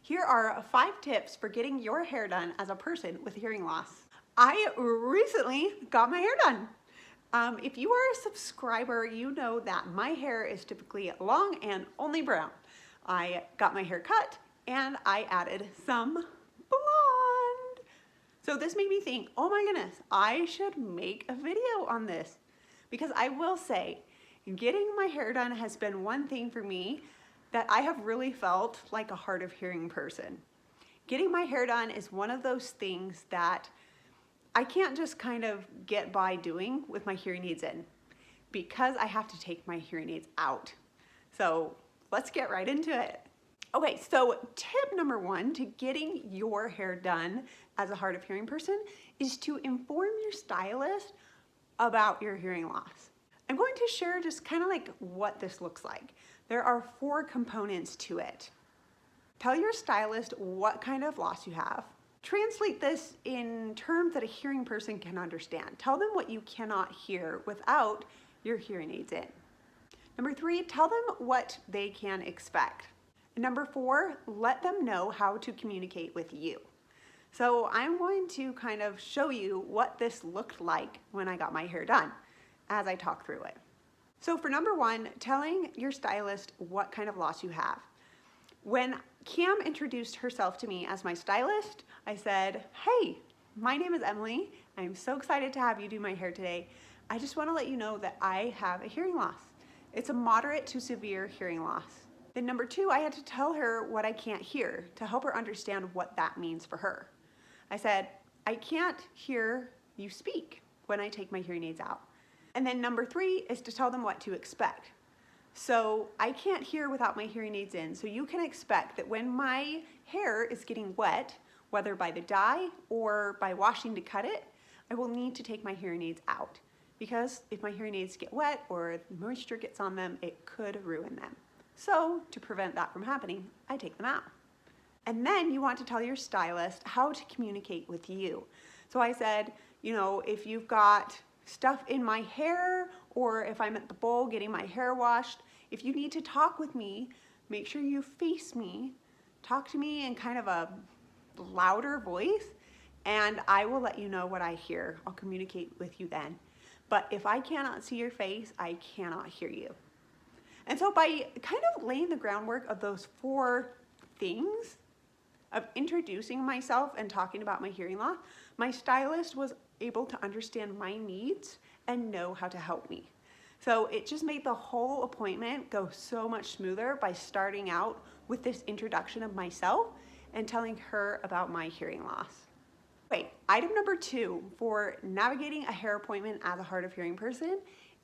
Here are 5 tips for getting your hair done as a person with hearing loss. I recently got my hair done. If you are a subscriber, you know that my hair is typically long and only brown. I got my hair cut and I added some blonde. So this made me think, oh my goodness, I should make a video on this. Because I will say, getting my hair done has been one thing for me that I have really felt like a hard of hearing person. Getting my hair done is one of those things that I can't just kind of get by doing with my hearing aids in, because I have to take my hearing aids out. So let's get right into it. Okay, so tip number 1 to getting your hair done as a hard of hearing person is to inform your stylist about your hearing loss. I'm going to share just kind of like what this looks like. There are 4 components to it. Tell your stylist what kind of loss you have. Translate this in terms that a hearing person can understand. Tell them what you cannot hear without your hearing aids in. Number 3, tell them what they can expect. And number 4, let them know how to communicate with you. So I'm going to kind of show you what this looked like when I got my hair done as I talk through it. So for number 1, telling your stylist what kind of loss you have. When Cam introduced herself to me as my stylist, I said, hey, my name is Emily. I'm so excited to have you do my hair today. I just want to let you know that I have a hearing loss. It's a moderate to severe hearing loss. Then number 2, I had to tell her what I can't hear to help her understand what that means for her. I said, I can't hear you speak when I take my hearing aids out. And then number 3 is to tell them what to expect. So I can't hear without my hearing aids in, so you can expect that when my hair is getting wet, whether by the dye or by washing to cut it, I will need to take my hearing aids out. Because if my hearing aids get wet or moisture gets on them, it could ruin them. So to prevent that from happening, I take them out. And then you want to tell your stylist how to communicate with you. So I said, you know, if you've got stuff in my hair, or if I'm at the bowl getting my hair washed, if you need to talk with me, make sure you face me, talk to me in kind of a louder voice, and I will let you know what I hear. I'll communicate with you then. But if I cannot see your face, I cannot hear you. And so by kind of laying the groundwork of those 4 things, of introducing myself and talking about my hearing loss, my stylist was able to understand my needs and know how to help me. So it just made the whole appointment go so much smoother by starting out with this introduction of myself and telling her about my hearing loss. Wait, item number 2 for navigating a hair appointment as a hard of hearing person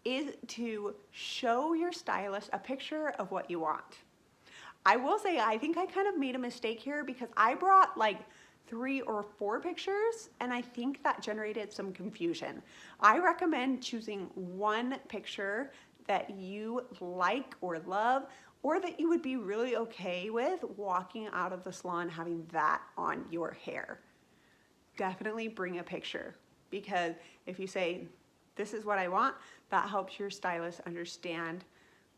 is to show your stylist a picture of what you want. I will say, I think I kind of made a mistake here because I brought like 3 or 4 pictures, and I think that generated some confusion. I recommend choosing 1 picture that you like or love, or that you would be really okay with walking out of the salon having that on your hair. Definitely bring a picture, because if you say, this is what I want, that helps your stylist understand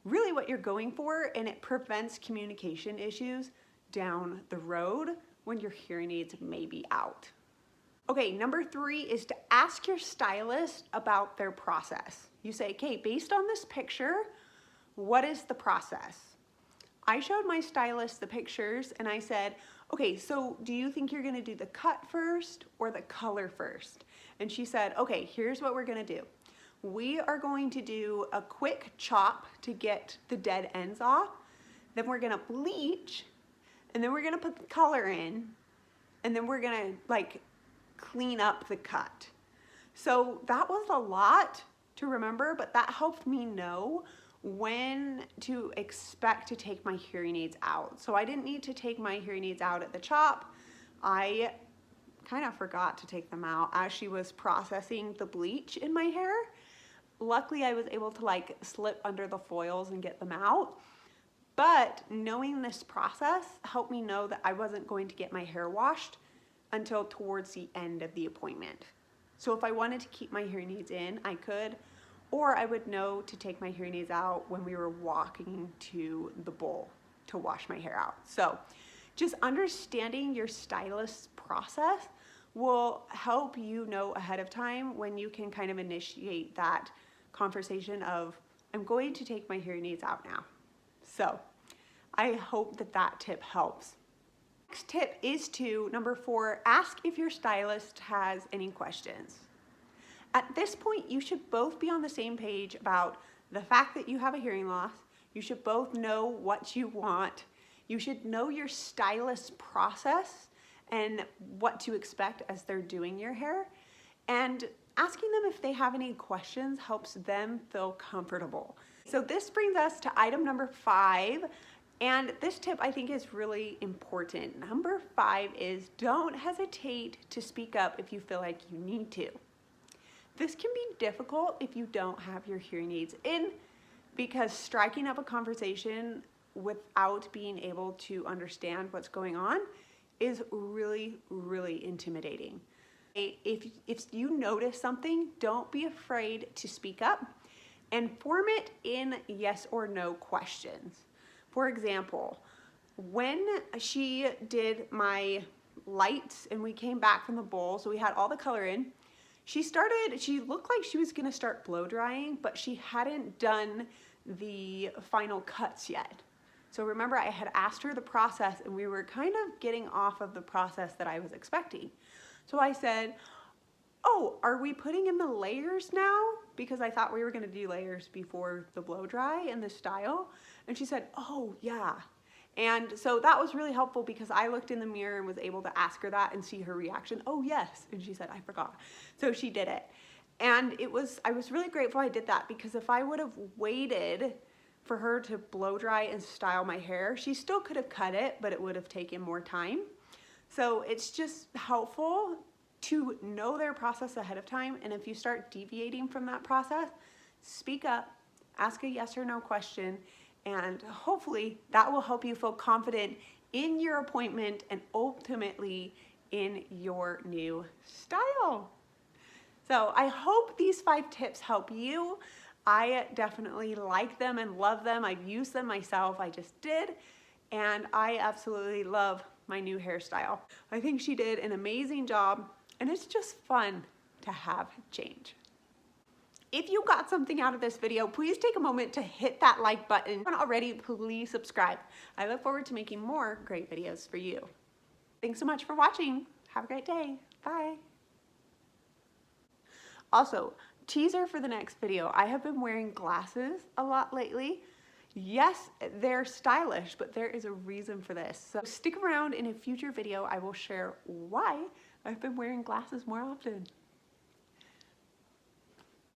really what you're going for, and it prevents communication issues down the road when your hearing aids may be out. Okay, number 3 is to ask your stylist about their process. You say, okay, based on this picture, what is the process? I showed my stylist the pictures and I said, okay, so do you think you're gonna do the cut first or the color first? And she said, okay, here's what we're gonna do. We are going to do a quick chop to get the dead ends off. Then we're gonna bleach, and then we're gonna put the color in, and then we're gonna like clean up the cut. So that was a lot to remember, but that helped me know when to expect to take my hearing aids out. So I didn't need to take my hearing aids out at the chop. I kind of forgot to take them out as she was processing the bleach in my hair. Luckily, I was able to like slip under the foils and get them out. But knowing this process helped me know that I wasn't going to get my hair washed until towards the end of the appointment. So if I wanted to keep my hearing aids in, I could, or I would know to take my hearing aids out when we were walking to the bowl to wash my hair out. So Just understanding your stylist's process will help you know ahead of time when you can kind of initiate that conversation of, I'm going to take my hearing aids out now. So I hope that that tip helps. Next tip is to, number 4, ask if your stylist has any questions. At this point, you should both be on the same page about the fact that you have a hearing loss. You should both know what you want. You should know your stylist's process and what to expect as they're doing your hair. And asking them if they have any questions helps them feel comfortable. So this brings us to item number 5. And this tip I think is really important. Number 5 is don't hesitate to speak up if you feel like you need to. This can be difficult if you don't have your hearing aids in, because striking up a conversation without being able to understand what's going on is really, really intimidating. If you notice something, don't be afraid to speak up and form it in yes or no questions. For example, when she did my lights and we came back from the bowl, so we had all the color in, she looked like she was gonna start blow drying, but she hadn't done the final cuts yet. So remember, I had asked her the process and we were kind of getting off of the process that I was expecting. So I said, oh, are we putting in the layers now? Because I thought we were gonna do layers before the blow dry in the style. And she said, oh yeah. And so that was really helpful because I looked in the mirror and was able to ask her that and see her reaction. Oh yes, and she said, I forgot. So she did it. And I was really grateful I did that, because if I would have waited for her to blow dry and style my hair, she still could have cut it, but it would have taken more time. So it's just helpful to know their process ahead of time. And if you start deviating from that process, speak up, ask a yes or no question, and hopefully that will help you feel confident in your appointment and ultimately in your new style. So I hope these 5 tips help you. I definitely like them and love them. I've used them myself, I just did. And I absolutely love my new hairstyle. I think she did an amazing job, and it's just fun to have change. If you got something out of this video, please take a moment to hit that like button. If you're not already, please subscribe. I look forward to making more great videos for you. Thanks so much for watching. Have a great day. Bye. Also, teaser for the next video. I have been wearing glasses a lot lately. Yes, they're stylish, but there is a reason for this. So stick around. In a future video, I will share why I've been wearing glasses more often.